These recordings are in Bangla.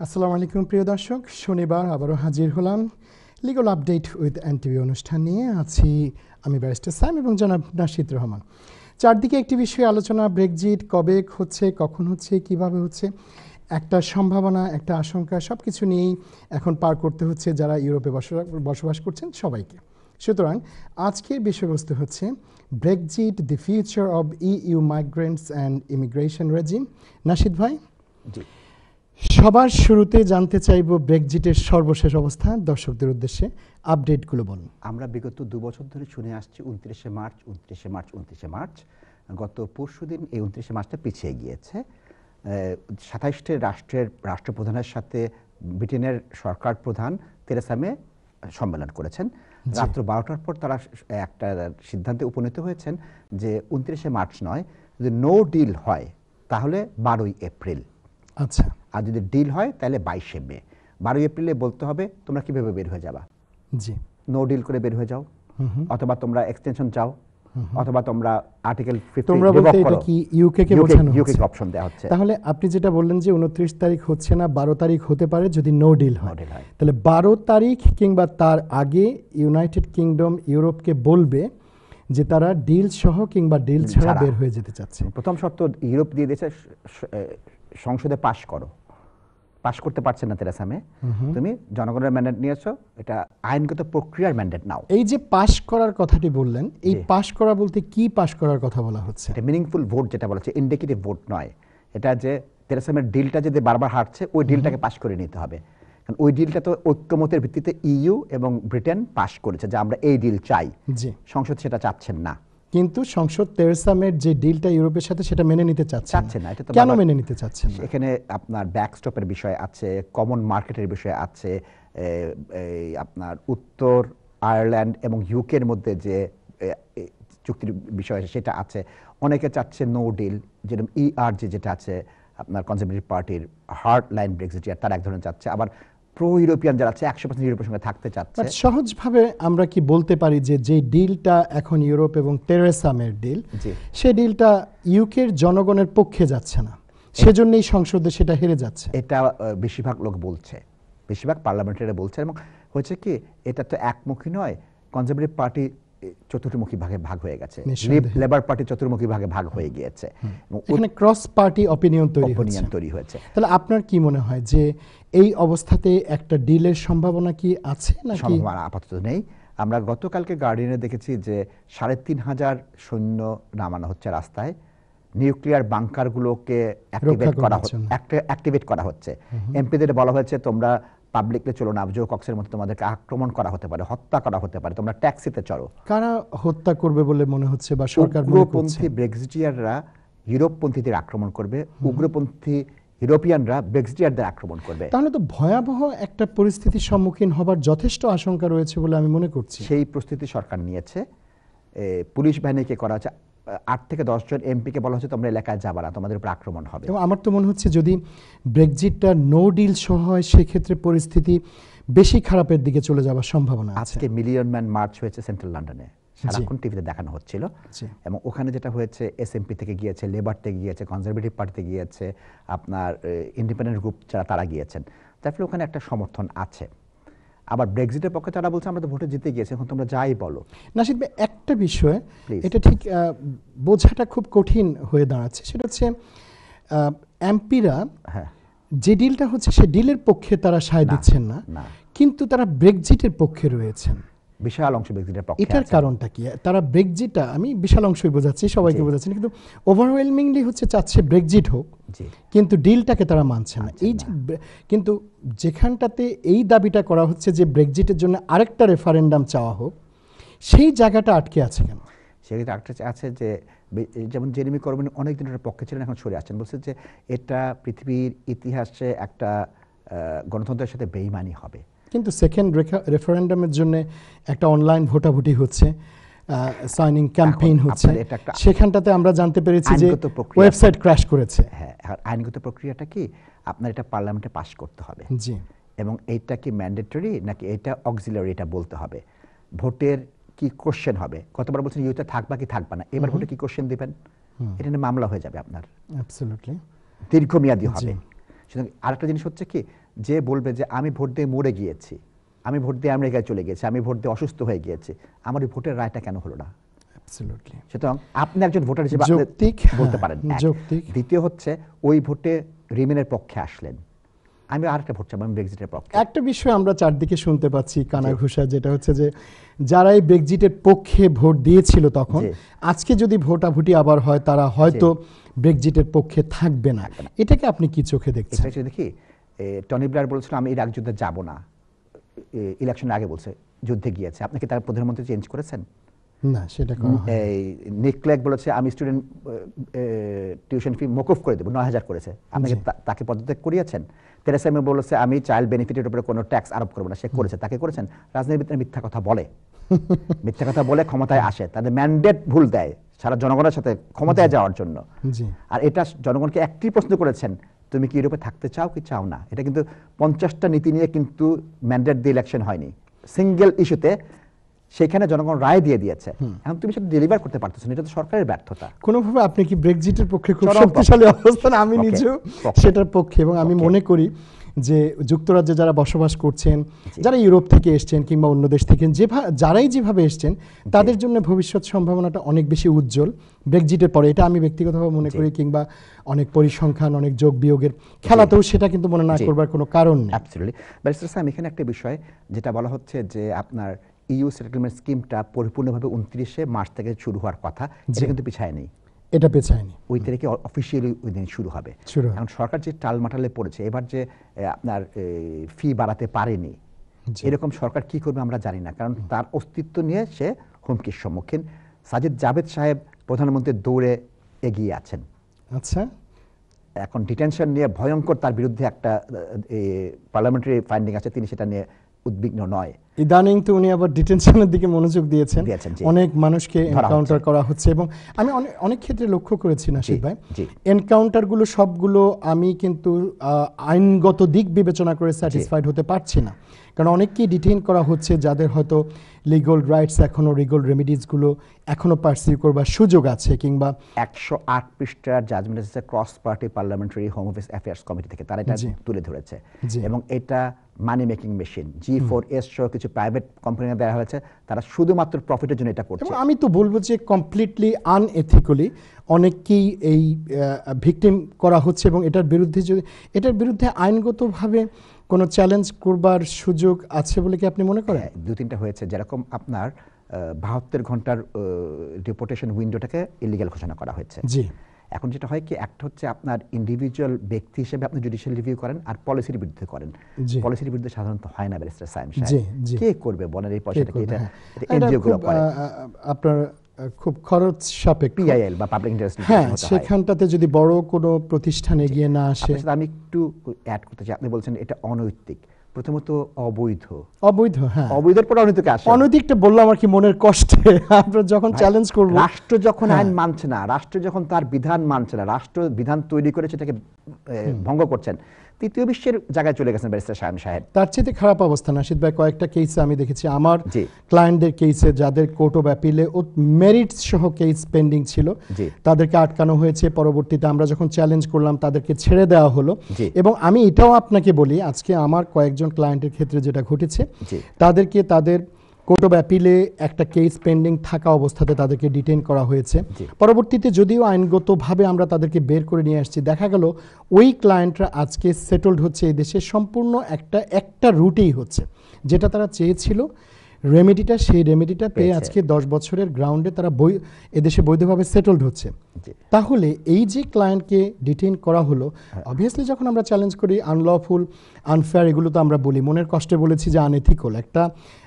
আসসালামু আলাইকুম প্রিয় দর্শক, শনিবার আবারও হাজির হলাম লিগাল আপডেট উইথ এনটিভি অনুষ্ঠান নিয়ে। আছি আমি ব্যারিস্টার সাইম এবং জনাব নাশিদ রহমান। চারদিকে একটি বিষয়ে আলোচনা, ব্রেক্সিট কবে হচ্ছে, কখন হচ্ছে, কিভাবে হচ্ছে, একটা সম্ভাবনা, একটা আশঙ্কা, সব কিছু নিয়েই এখন পার করতে হচ্ছে যারা ইউরোপে বসবাস করছেন সবাইকে। সুতরাং আজকের বিষয়বস্তু হচ্ছে Brexit, the future of EU migrants and immigration regime. Nashid ভাই, জি, সবার শুরুতে জানতে চাইব ব্রেক্সিটের সর্বশেষ অবস্থা, দর্শকদের উদ্দেশ্যে আপডেটগুলো বলুন। আমরা বিগত 2 বছর ধরে শুনে আসছি 29শে মার্চ। গত পরশুদিন এই 29শে মার্চটা পিছিয়ে গিয়েছে। 27টি রাষ্ট্রের রাষ্ট্রপ্রধানের সাথে ব্রিটেনের সরকার প্রধান তেরেসা মে সম্মেলন করেছেন। রাত্র 12টার পর তারা একটা সিদ্ধান্তে উপনীত হয়েছেন যে 29শে মার্চ নয়, যদি নো ডিল হয় তাহলে 12ই এপ্রিল। আচ্ছা, আর যদি ডিল হয় তাহলে 22শে মে। 12ই এপ্রিলে বলতে হবে তোমরা কিভাবে বের হয়ে যাবা। জি, নো ডিল করে বের হয়ে যাও, অথবা তোমরা এক্সটেনশন চাও, অথবা তোমরা আর্টিকেল 50 তোমরা বলতে এটা কি ইউকে কে বোঝানো ইউকে হচ্ছে? অপশন দেওয়া হচ্ছে। তাহলে আপনি যেটা বললেন যে 29 তারিখ হচ্ছে না, 12 তারিখ হতে পারে যদি নো ডিল হয়। No deal হয়। তাহলে 12 তারিখ কিংবা তার আগে ইউনাইটেড কিংডম ইউরোপকে বলবে যে তারা ডিল সহ কিংবা ডিল ছাড়া বের হয়ে যেতে চাচ্ছে। প্রথম শর্ত ইউরোপ দিয়ে দিয়েছে, সংসদে পাশ করো। পাশ করতে পারছে না তেরেসা মে, তুমি জনগণের ম্যান্ডেট নিয়েছো, এটা আইনগত প্রক্রিয়ার ম্যান্ডেট নাও। এই যে পাশ করার কথাটি বললেন, এই জি। পাশ করা বলতে কি পাশ করার কথা বলা হচ্ছে? এটা মিনিংফুল ভোট যেটা বলা হচ্ছে, ইন্ডিকেটিভ ভোট নয়। এটা যে তেরেসা মের ডিলটা যদি বারবার হারছে, ওই ডিলটাকে পাশ করে নিতে হবে। কারণ ওই ডিলটা তো ঐক্যমতের ভিত্তিতে ইইউ এবং ব্রিটেন পাশ করেছে যে আমরা এই ডিল চাই। জি, সংসদ সেটা চাচ্ছেন না। কিন্তু সংসদ তেরেসা মের যে ডিলটা ইউরোপের সাথে সেটা মেনে নিতে চাচ্ছে না। এটা তো কেন বারবার- মেনে নিতে চাচ্ছেন না? এখানে আপনার ব্যাকস্টপের বিষয় আছে, কমন মার্কেটের বিষয় আছে, এই আপনার উত্তর আয়ারল্যান্ড এবং ইউকের মধ্যে যে চুক্তির বিষয় আছে সেটা আছে। অনেকে চাচ্ছে নো ডিল, যেরকম যেটা আছে আপনার কনজারভেটিভ পার্টির হার্ড লাইন ব্রেক্সিটিয়ার, তারা এক ধরনের চাচ্ছে। আবার প্রো ইউরোপিয়ান যারা আছে 100% ইউরোপের সঙ্গে থাকতে চাচ্ছে। বাট সহজভাবে আমরা কি বলতে পারি যে যে ডিলটা এখন ইউরোপ এবং তেরেসা মের ডিল, জি। সেই ডিলটা ইউকের জনগণের পক্ষে যাচ্ছে না, সেজন্যই সংসদে সেটা হেরে যাচ্ছে? এটা বেশিরভাগ লোক বলছে, বেশিরভাগ পার্লামেন্টারিরা বলছে। এবং হচ্ছে কি, এটা তো একমুখী নয়। কনজারভেটিভ পার্টি চতুর্মুখী ভাগে ভাগ হয়ে গেছে, নিঃসন্দেহে। লেবার পার্টি চতুর্মুখী ভাগে ভাগ হয়ে গিয়েছে, এবং এখানে ক্রস পার্টি অপিনিয়ন তৈরি হচ্ছে। opinion তৈরি হয়েছে। তাহলে আপনার কি মনে হয় যে এই অবস্থাতে একটা ডিলের সম্ভাবনা কি আছে নাকি? সম্ভাবনা আপাতত নেই। আমরা গতকালকে গার্ডিয়ানে দেখেছি যে 3,500 সৈন্য নামানো হচ্ছে রাস্তায়, নিউক্লিয়ার বাংকারগুলোকে অ্যাক্টিভেট করা হচ্ছে। এমপিদের বলা হয়েছে তোমরা পাবলিকলি চলো না, জো কক্সের মতো তোমাদেরকে আক্রমণ করা হতে পারে, হত্যা করা হতে পারে, তোমরা ট্যাক্সিতে চলো। কারা হত্যা করবে বলে মনে হচ্ছে বা সরকার মনে করছে? উগ্রপন্থী ব্রেক্সিটিয়াররা ইউরোপপন্থীদের আক্রমণ করবে, উগ্রপন্থী ইউরোপিয়ানরা ব্রেক্সিটিয়ারদের আক্রমণ করবে। তাহলে তো ভয়াবহ একটা পরিস্থিতির সম্মুখীন হবার যথেষ্ট আশঙ্কা রয়েছে বলে আমি মনে করছি। সেই প্রস্তুতি সরকার নিয়েছে। পুলিশ বাহিনীকে করা হচ্ছে, 8 থেকে 10 জন এমপিকে বলা হচ্ছে তোমরা এলাকায় যাবা না, তোমাদের উপর আক্রমণ হবে। এবং আমার তো মনে হচ্ছে যদি ব্রেক্সিটটা নো ডিল সহ হয়, সেক্ষেত্রে পরিস্থিতি বেশি খারাপের দিকে চলে যাওয়ার সম্ভাবনা আছে। আজকে মিলিয়ন ম্যান মার্চ হয়েছে সেন্ট্রাল লন্ডনে, সারাক্ষণ টিভিতে দেখানো হচ্ছিল। জি। এবং ওখানে যেটা হয়েছে, এসএমপি থেকে গিয়েছে, লেবার থেকে গিয়েছে, কনজারভেটিভ পার্টিতে গিয়েছে, আপনার ইন্ডিপেন্ডেন্ট গ্রুপ যারা তারা গিয়েছেন। তার ফলে ওখানে একটা সমর্থন আছে। আবার ব্রেক্সিটের পক্ষে তারা বলছে আমরা তো ভোটে জিতে গিয়েছি, এখন তোমরা যাই বলো। নাশিদ ভাই, একটা বিষয় Please. এটা ঠিক বোঝাটা খুব কঠিন হয়ে দাঁড়াচ্ছে, সেটা হচ্ছে এমপিরা হ্যাঁ, যে ডিলটা হচ্ছে সে ডিলের পক্ষে তারা সায় দিচ্ছেন না, না, কিন্তু তারা ব্রেক্সিটের পক্ষে রয়েছেন। বিশাল অংশ ব্রেক্সিটের পক্ষে এটার আছে। কারণটা কি? তারা ব্রেক্সিটটা, আমি বিশাল অংশই বোঝাচ্ছি, সবাইকে জি। বোঝাচ্ছি না, কিন্তু ওভারওয়েলমিংলি হচ্ছে চাচ্ছে ব্রেক্সিট হোক, জি। কিন্তু ডিলটাকে তারা মানছে না। এই যে কিন্তু যেখানটাতে এই দাবিটা করা হচ্ছে যে ব্রেক্সিটের জন্য আরেকটা রেফারেন্ডাম চাওয়া হোক, সেই জায়গাটা আটকে আছে কেন? সেক্ষেত্রে একটা আছে যে যেমন জেরেমি করবিন অনেক দিন এর পক্ষে ছিলেন, এখন সরে আসছেন, বলছে যে এটা পৃথিবীর ইতিহাসে একটা গণতন্ত্রের সাথে বেইমানি হবে। কিন্তু সেকেন্ড রেফারেন্ডামের জন্য একটা অনলাইন ভোটাভুটি হচ্ছে, সাইনিং ক্যাম্পেইন হচ্ছে, এটা একটা সেখানটাতে আমরা জানতে পেরেছি যে আইনগত প্রক্রিয়া। ওয়েবসাইট ক্র্যাশ করেছে। হ্যাঁ, আর আইনগত প্রক্রিয়াটা কি, আপনার এটা পার্লামেন্টে পাশ করতে হবে, জি, এবং এইটা কি ম্যান্ডেটরি নাকি এটা অক্সিলারি, এটা বলতে হবে। ভোটের কি কোশ্চেন হবে, কতবার বলছেন ইউতে থাকবা কি থাকবা না, এবার ভোটে কি কোশ্চেন দিবেন, এটা নিয়ে মামলা হয়ে যাবে আপনার, অ্যাবসলিউটলি দীর্ঘমেয়াদী হবে। সুতরাং আরেকটা জিনিস হচ্ছে কি, যে বলবে যে আমি ভোট দিয়ে মরে গিয়েছি, আমি ভোট দিয়ে আমেরিকায় চলে গেছি, আমি ভোট দিয়ে অসুস্থ হয়ে গিয়েছি, আমার এই ভোটের রায়টা কেন হলো না? অ্যাবসলিউটলি। সুতরাং আপনি একজন ভোটার হিসেবে যৌক্তিক বলতে পারেন। যৌক্তিক। দ্বিতীয় হচ্ছে ওই ভোটে রিমেনের পক্ষে আসলেন, আমি আরেকটা ভোট চাবো, আমি ব্রেক্সিটের পক্ষে। একটা বিষয় আমরা চারদিকে শুনতে পাচ্ছি কানাঘুষা, যেটা হচ্ছে যে যারা এই ব্রেক্সিটের পক্ষে ভোট দিয়েছিল তখন, আজকে যদি ভোটাভুটি আবার হয় তারা হয়তো ব্রেক্সিটের পক্ষে থাকবে না। এটাকে আপনি কি চোখে দেখছেন? এটা দেখি টনি ব্লেয়ার বলেছিল আমি ইরাক যুদ্ধে যাব না, ইলেকশনের আগে বলছে, যুদ্ধে গিয়েছে। আপনি কি তার প্রধানমন্ত্রী চেঞ্জ করেছেন? না, সেটা করা হয়। নিক ক্লেগ বলেছে আমি স্টুডেন্ট টিউশন ফি মকুফ করে দেবো, 9,000 করেছে। আপনি তাকে পদত্যাগ করিয়েছেন? তেরেসা মে বলেছে আমি চাইল্ড বেনিফিটের উপরে কোনো ট্যাক্স আরোপ করবো না, সে করেছে। তাকে করেছেন? রাজনীতিবিদরা মিথ্যা কথা বলে, মিথ্যা কথা বলে ক্ষমতায় আসে, তাদের ম্যান্ডেট ভুল দেয় সারা জনগণের সাথে ক্ষমতায় যাওয়ার জন্য। আর এটা জনগণকে একটি প্রশ্ন করেছেন, তুমি কি ইউরোপে থাকতে চাও কি চাও না? এটা কিন্তু 50টা নীতি নিয়ে কিন্তু ম্যান্ডেট দিয়ে ইলেকশন হয়নি, সিঙ্গেল ইস্যুতে সেখানে জনগণ রায় দিয়ে দিয়েছে। এখন তুমি সেটা ডেলিভার করতে পারতেছ না, এটা তো সরকারের ব্যর্থতা। কোনোভাবে আপনি কি ব্রেক্সিটের পক্ষে খুব শক্তিশালী অবস্থান? আমি নিজেও সেটার পক্ষে, এবং আমি মনে করি যে যুক্তরাজ্যে যারা বসবাস করছেন, যারা ইউরোপ থেকে এসছেন কিংবা অন্য দেশ থেকে যারাই যেভাবে এসছেন, তাদের জন্য ভবিষ্যৎ সম্ভাবনাটা অনেক বেশি উজ্জ্বল ব্রেক্সিটের পরে। এটা আমি ব্যক্তিগতভাবে মনে করি, কিংবা অনেক পরিসংখ্যান, অনেক যোগ বিয়োগের খেলাতেও সেটা কিন্তু মনে না করবার কোনো কারণ নেই। অ্যাবসলিউটলি। ব্যারিস্টার সাহেব, এখানে একটা বিষয় যেটা বলা হচ্ছে যে আপনার ইউ সেটেলমেন্ট স্কিমটা পরিপূর্ণভাবে 29শে মার্চ থেকে শুরু হওয়ার কথা, এটা কিন্তু পিছায় নেই, এটা পেছায়নি। ওই তারিখে অফিসিয়ালি ওই দিন শুরু হবে। এখন সরকার যে টালমাটালে পড়েছে, এবার যে আপনার ফি বাড়াতে পারেনি, এরকম সরকার কি করবে আমরা জানি না, কারণ তার অস্তিত্ব নিয়ে সে হুমকির সম্মুখীন। সাজিদ জাভেদ সাহেব প্রধানমন্ত্রীর দৌড়ে এগিয়ে আছেন। আচ্ছা, এখন ডিটেনশন নিয়ে ভয়ঙ্কর তার বিরুদ্ধে একটা পার্লামেন্টারি ফাইন্ডিং আছে, তিনি সেটা নিয়ে উদ্বিগ্ন নয়। ইদানিং তো উনি আবার ডিটেনশনের দিকে মনোযোগ দিয়েছেন, অনেক মানুষকে এনকাউন্টার করা হচ্ছে। এবং আমি অনেক ক্ষেত্রে লক্ষ্য করেছি নাশিদ ভাই, এনকাউন্টারগুলো সবগুলো আমি কিন্তু আইনগত দিক বিবেচনা করে স্যাটিসফাইড হতে পারছি না, কারণ অনেককেই ডিটেইন করা হচ্ছে যাদের হয়তো লিগাল রাইটস এখনো, লিগাল রেমিডিজগুলো এখনো পারসিউ করবার সুযোগ আছে, কিংবা 108 পৃষ্ঠার জাজমেন্ট এসেছে cross party parliamentary home office affairs committee থেকে, তারা এটা তুলে ধরেছে। এবং এটা মানি মেকিং মেশিন, G4S সহ কিছু প্রাইভেট কোম্পানি দেওয়া হয়েছে, তারা শুধুমাত্র প্রফিটের জন্য এটা করছে। আমি তো বলবো যে কমপ্লিটলি আনএথিক্যালি অনেককেই এই ভিকটিম করা হচ্ছে, এবং এটার বিরুদ্ধে আইনগতভাবে কোনো চ্যালেঞ্জ করবার সুযোগ আছে বলে কি আপনি মনে করেন? 2-3টা হয়েছে, যেরকম আপনার 72 ঘন্টার ডিপোর্টেশন উইন্ডোটাকে ইলিগ্যাল ঘোষণা করা হয়েছে। জি। এখন যেটা হয় কি, একটা হচ্ছে আপনার ইন্ডিভিজুয়াল ব্যক্তি হিসেবে আপনি জুডিশিয়াল রিভিউ করেন, আর পলিসির বিরুদ্ধে করেন। পলিসির বিরুদ্ধে সাধারণত হয় না ব্যারিস্টার সাইম সাহেব, কে করবে বলেন এই পয়সাটা? কি এটা এনজিও গুলো করে? আপনার খুব খরচ সাপেক্ষ, পিআইএল বা পাবলিক ইন্টারেস্ট, হ্যাঁ, সেখানটাতে যদি বড় কোনো প্রতিষ্ঠান এগিয়ে না আসে। আমি একটু অ্যাড করতে চাই, আপনি বলছেন এটা অনৈতিক, প্রথমত অবৈধ। হ্যাঁ, অবৈধের পর অনৈতিক আসে। অনৈতিকটা বললাম আর কি মনের কষ্টে। আমরা যখন চ্যালেঞ্জ করব, রাষ্ট্র যখন আইন মানছে না, রাষ্ট্র যখন তার বিধান মানছে না, রাষ্ট্র বিধান তৈরি করে সেটাকে ভঙ্গ করছেন, তৃতীয় বিশ্বের জায়গায় চলে গেছেন ব্যারিস্টার শাহিন সাহেব। তার চেয়ে খারাপ অবস্থা নাশিদ ভাই, কয়েকটা কেসে আমি দেখেছি, আমার ক্লায়েন্টদের কেসে, যাদের কোর্ট অফ অ্যাপিলে মেরিটস সহ কেস পেন্ডিং ছিল, তাদেরকে আটকানো হয়েছে। পরবর্তীতে আমরা যখন চ্যালেঞ্জ করলাম, তাদেরকে ছেড়ে দেওয়া হলো। এবং আমি এটাও আপনাকে বলি, আজকে আমার কয়েকজন ক্লায়েন্টের ক্ষেত্রে যেটা ঘটেছে, তাদেরকে তাদের কোর্ট অফ অ্যাপিলে একটা কেস পেন্ডিং থাকা অবস্থাতে তাদেরকে ডিটেইন করা হয়েছে। পরবর্তীতে যদিও আইনগতভাবে আমরা তাদেরকে বের করে নিয়ে আসছি, দেখা গেল ওই ক্লায়েন্টরা আজকে সেটেলড হচ্ছে এই দেশে সম্পূর্ণ একটা রুটেই হচ্ছে, যেটা তারা চেয়েছিল রেমেডিটা, সেই রেমেডিটা পেয়ে আজকে 10 বছরের গ্রাউন্ডে তারা এদেশে বৈধভাবে সেটেলড হচ্ছে। তাহলে এই যে ক্লায়েন্টকে ডিটেইন করা হলো, অবভিয়াসলি যখন আমরা চ্যালেঞ্জ করি আনলফুল, আনফেয়ার, এগুলো তো আমরা বলি, মনের কষ্টে বলেছি যে আনএথিক্যাল। একটা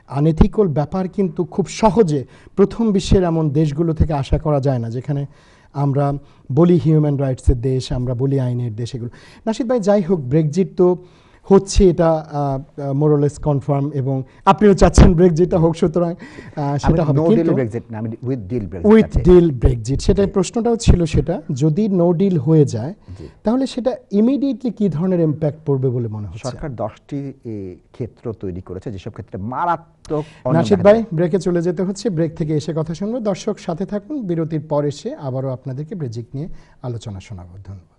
আনএথিক্যাল ব্যাপার কিন্তু খুব সহজে প্রথম বিশ্বের এমন দেশগুলো থেকে আশা করা যায় না, যেখানে আমরা বলি হিউম্যান রাইটসের দেশ, আমরা বলি আইনের দেশ। এগুলো নাশিদ ভাই, যাই হোক, ব্রেক্সিট তো হচ্ছে, এটা মোরলেস কনফার্ম, এবং আপনিও চাচ্ছেন ব্রেক্সিটটা হোক, সুতরাং সেটা হবে। উইথ ডিল ব্রেক্সিট, সেটাই প্রশ্নটাও ছিল। সেটা যদি নো ডিল হয়ে যায়, তাহলে সেটা ইমিডিয়েটলি কি ধরনের ইম্প্যাক্ট পড়বে বলে মনে হচ্ছে? সরকার 10টি ক্ষেত্র তৈরি করেছে, যেসব ক্ষেত্রে মারাত্মক। নাশিদ ভাই, ব্রেকে চলে যেতে হচ্ছে, ব্রেক থেকে এসে কথা শুনবো। দর্শক সাথে থাকুন, বিরতির পর এসে আবারও আপনাদেরকে ব্রেক্সিট নিয়ে আলোচনা শোনাবো। ধন্যবাদ।